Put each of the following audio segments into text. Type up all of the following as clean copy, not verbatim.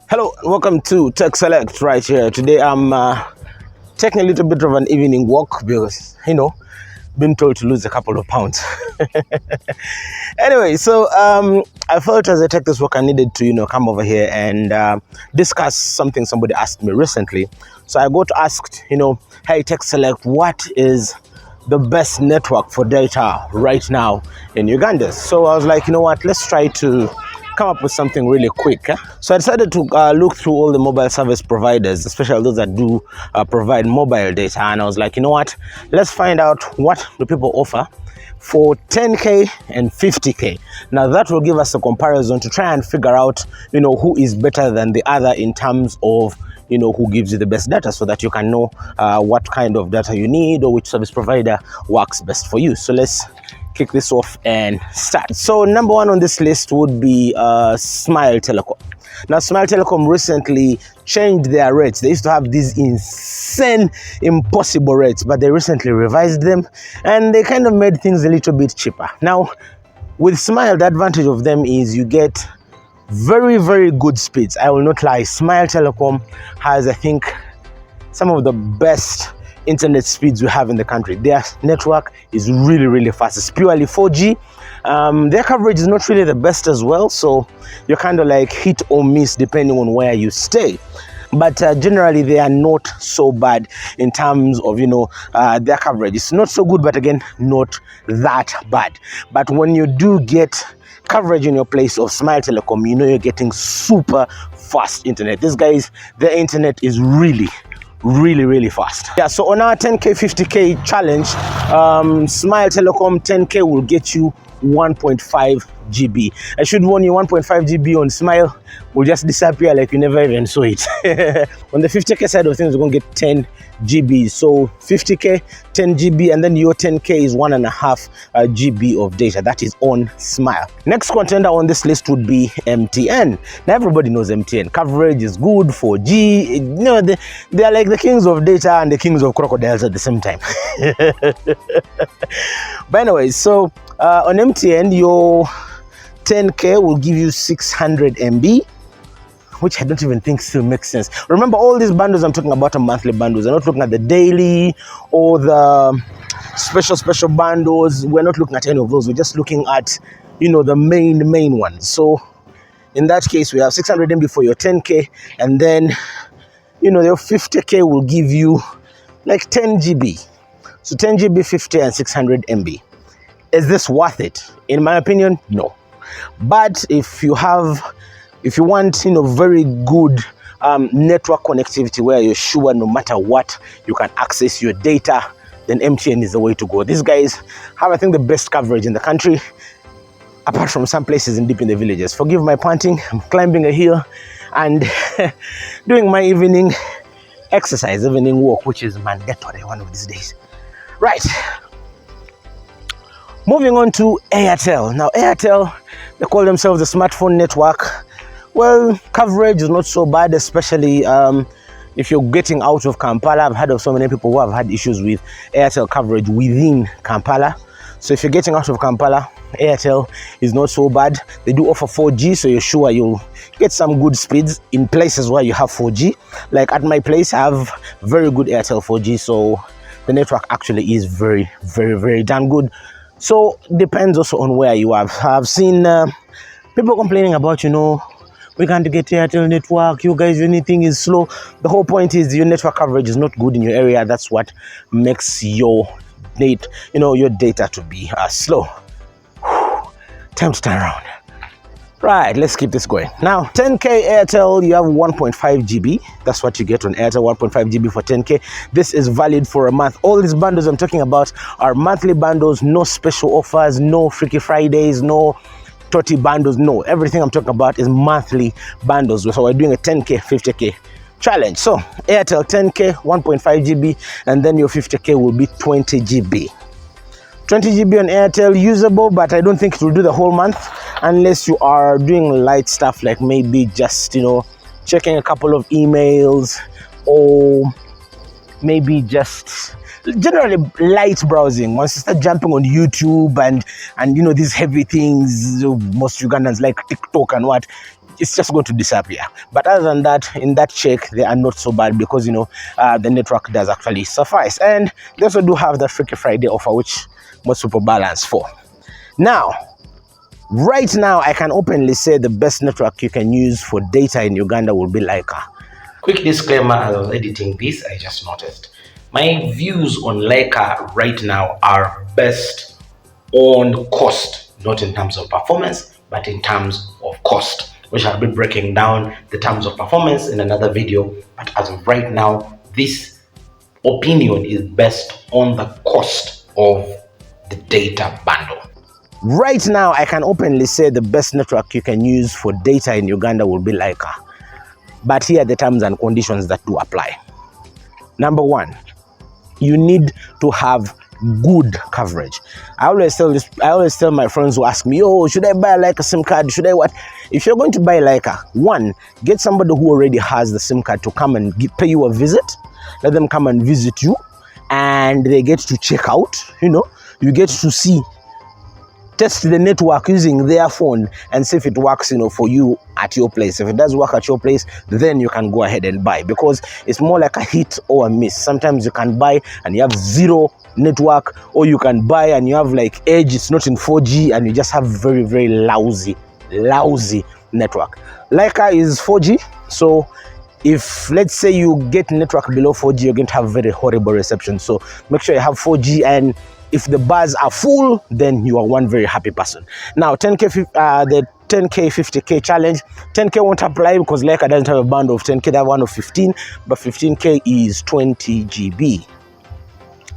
Hello, welcome to Tech Select right here. Today I'm taking a little bit of an evening walk because, been told to lose a couple of pounds. Anyway, so I felt as I take this walk, I needed to, come over here and discuss something somebody asked me recently. So I got asked, hey, Tech Select, what is the best network for data right now in Uganda? So I was like, you know what, let's try to come up with something really quick. So I decided to look through all the mobile service providers, especially those that do provide mobile data, and I was like, you know what, let's find out what do people offer for 10k and 50k. Now that will give us a comparison to try and figure out, who is better than the other in terms of who gives you the best data, so that you can know what kind of data you need or which service provider works best for you. So let's kick this off and start. So number one on this list would be Smile Telecom. Now Smile Telecom recently changed their rates. They used to have these insane, impossible rates, but they recently revised them and they kind of made things a little bit cheaper. Now with Smile, the advantage of them is you get very, very good speeds. I will not lie, Smile Telecom has, I think, some of the best internet speeds we have in the country. Their network is really, really fast. It's purely 4G. Their coverage is not really the best as well, so you're kind of like hit or miss depending on where you stay. But generally they are not so bad in terms of their coverage. It's not so good, but again, not that bad. But when you do get coverage in your place of Smile Telecom, you're getting super fast internet. These guys, their internet is really fast. Yeah, so on our 10k 50k challenge, Smile Telecom 10k will get you 1.5 GB. I should warn you, 1.5 GB on Smile will just disappear like you never even saw it. On the 50k side of things, we're going to get 10 GB. So 50k, 10 GB, and then your 10k is 1.5 GB of data. That is on Smile. Next contender on this list would be MTN. Now everybody knows MTN. Coverage is good, 4G. They are like the kings of data and the kings of crocodiles at the same time. But anyway, so on MTN, your 10k will give you 600 MB, which I don't even think still makes sense. Remember, all these bundles I'm talking about are monthly bundles. I'm not looking at the daily or the special bundles. We're not looking at any of those. We're just looking at, the main ones. So in that case, we have 600 MB for your 10k, and then, your 50k will give you like 10 GB. So 10 GB, 50, and 600 MB. Is this worth it? In my opinion, no. But if you want, very good network connectivity where you're sure no matter what you can access your data, then MTN is the way to go. These guys have, I think, the best coverage in the country, apart from some places deep in the villages. Forgive my panting. I'm climbing a hill and doing my evening exercise, evening walk, which is mandatory one of these days. Right. Moving on to Airtel. Now Airtel, they call themselves the smartphone network. Well, coverage is not so bad, especially if you're getting out of Kampala. I've heard of so many people who have had issues with Airtel coverage within Kampala. So if you're getting out of Kampala, Airtel is not so bad. They do offer 4G, so you're sure you'll get some good speeds in places where you have 4G. Like at my place, I have very good Airtel 4G, so the network actually is very damn good. So depends also on where you are. I've seen people complaining about, we can't get Airtel network, you guys, anything is slow. The whole point is your network coverage is not good in your area. That's what makes your data, your data to be slow. Time to turn around. Right, let's keep this going. Now, 10k Airtel, you have 1.5 GB. That's what you get on Airtel, 1.5 GB for 10k. This is valid for a month. All these bundles I'm talking about are monthly bundles, no special offers, no Freaky Fridays, no Toti bundles, no. Everything I'm talking about is monthly bundles. So we're doing a 10k, 50k challenge. So Airtel 10k, 1.5 GB, and then your 50k will be 20 GB. 20 GB on Airtel, usable, but I don't think it will do the whole month unless you are doing light stuff like maybe just, checking a couple of emails, or maybe just generally light browsing. Once you start jumping on YouTube and these heavy things, most Ugandans like TikTok and what, it's just going to disappear. But other than that, in that check, they are not so bad because, the network does actually suffice. And they also do have the Freaky Friday offer, which most people balance for. Now, right now, I can openly say the best network you can use for data in Uganda will be Lyca. Quick disclaimer, as I was editing this, I just noticed. My views on Lyca right now are best on cost, not in terms of performance, but in terms of cost. We shall be breaking down the terms of performance in another video, but as of right now, this opinion is based on the cost of the data bundle. Right now, I can openly say the best network you can use for data in Uganda will be Lyca. But here are the terms and conditions that do apply. Number one, you need to have good coverage. I always tell my friends who ask me, oh, should I buy a Lyca SIM card? Should I what? If you're going to buy Lyca, one, get somebody who already has the SIM card to come and pay you a visit. Let them come and visit you, and they get to check out, you get to see, test the network using their phone and see if it works, for you at your place. If it does work at your place, then you can go ahead and buy, because it's more like a hit or a miss. Sometimes you can buy and you have zero network, or you can buy and you have like Edge, it's not in 4G, and you just have very, very lousy network. Lyca is 4G, so if let's say you get network below 4G, you're going to have very horrible reception. So make sure you have 4G, and if the bars are full, then you are one very happy person. Now, the 10K, 50K challenge. 10K won't apply because Lyca doesn't have a band of 10K, that one of 15, but 15K is 20 GB,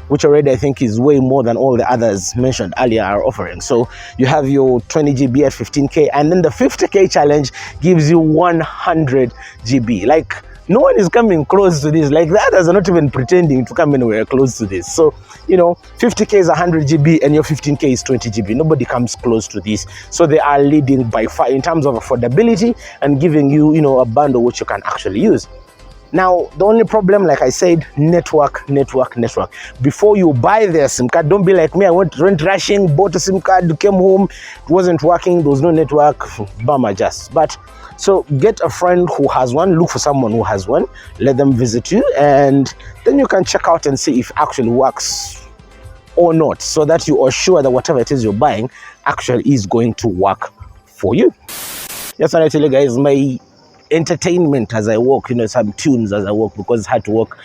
which already I think is way more than all the others mentioned earlier are offering. So you have your 20 GB at 15K, and then the 50K challenge gives you 100 GB. Like, no one is coming close to this. Like, the others are not even pretending to come anywhere close to this. So, 50K is 100 GB and your 15K is 20 GB. Nobody comes close to this. So they are leading by far in terms of affordability and giving you, a bundle which you can actually use. Now, the only problem, like I said, network. Before you buy their SIM card, don't be like me. I went rushing, bought a SIM card, came home, it wasn't working, there was no network, bummer just. But so get a friend who has one, look for someone who has one, let them visit you, and then you can check out and see if it actually works or not, so that you are sure that whatever it is you're buying actually is going to work for you. That's what I tell you guys, my entertainment as I walk, some tunes as I walk, because it's hard to walk,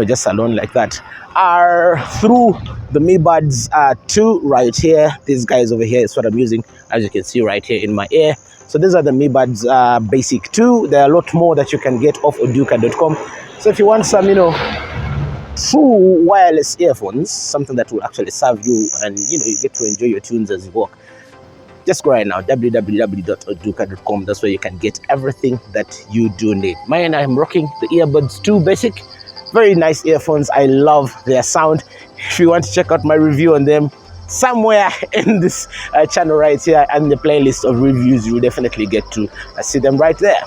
just alone like that, are through the Mi Buds 2 right here. These guys over here is what I'm using, as you can see right here in my ear. So these are the Mi Buds Basic 2. There are a lot more that you can get off oduka.com. So if you want some, true wireless earphones, something that will actually serve you, and you get to enjoy your tunes as you walk, just go right now, www.oduka.com. That's where you can get everything that you do need. Mine, I'm rocking the earbuds 2 Basic. Very nice earphones. I love their sound. If you want to check out my review on them, somewhere in this channel right here and the playlist of reviews, you'll definitely get to see them right there.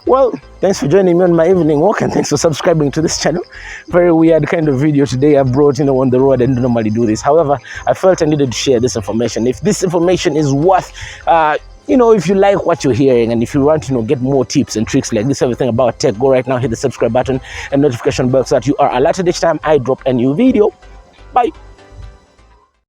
Well, thanks for joining me on my evening walk, and thanks for subscribing to this channel. Very weird kind of video today I brought, on the road. I don't normally do this. However, I felt I needed to share this information. If this information is worth, if you like what you're hearing, and if you want to get more tips and tricks like this, everything about tech, go right now, hit the subscribe button and notification bell so that you are alerted each time I drop a new video. Bye.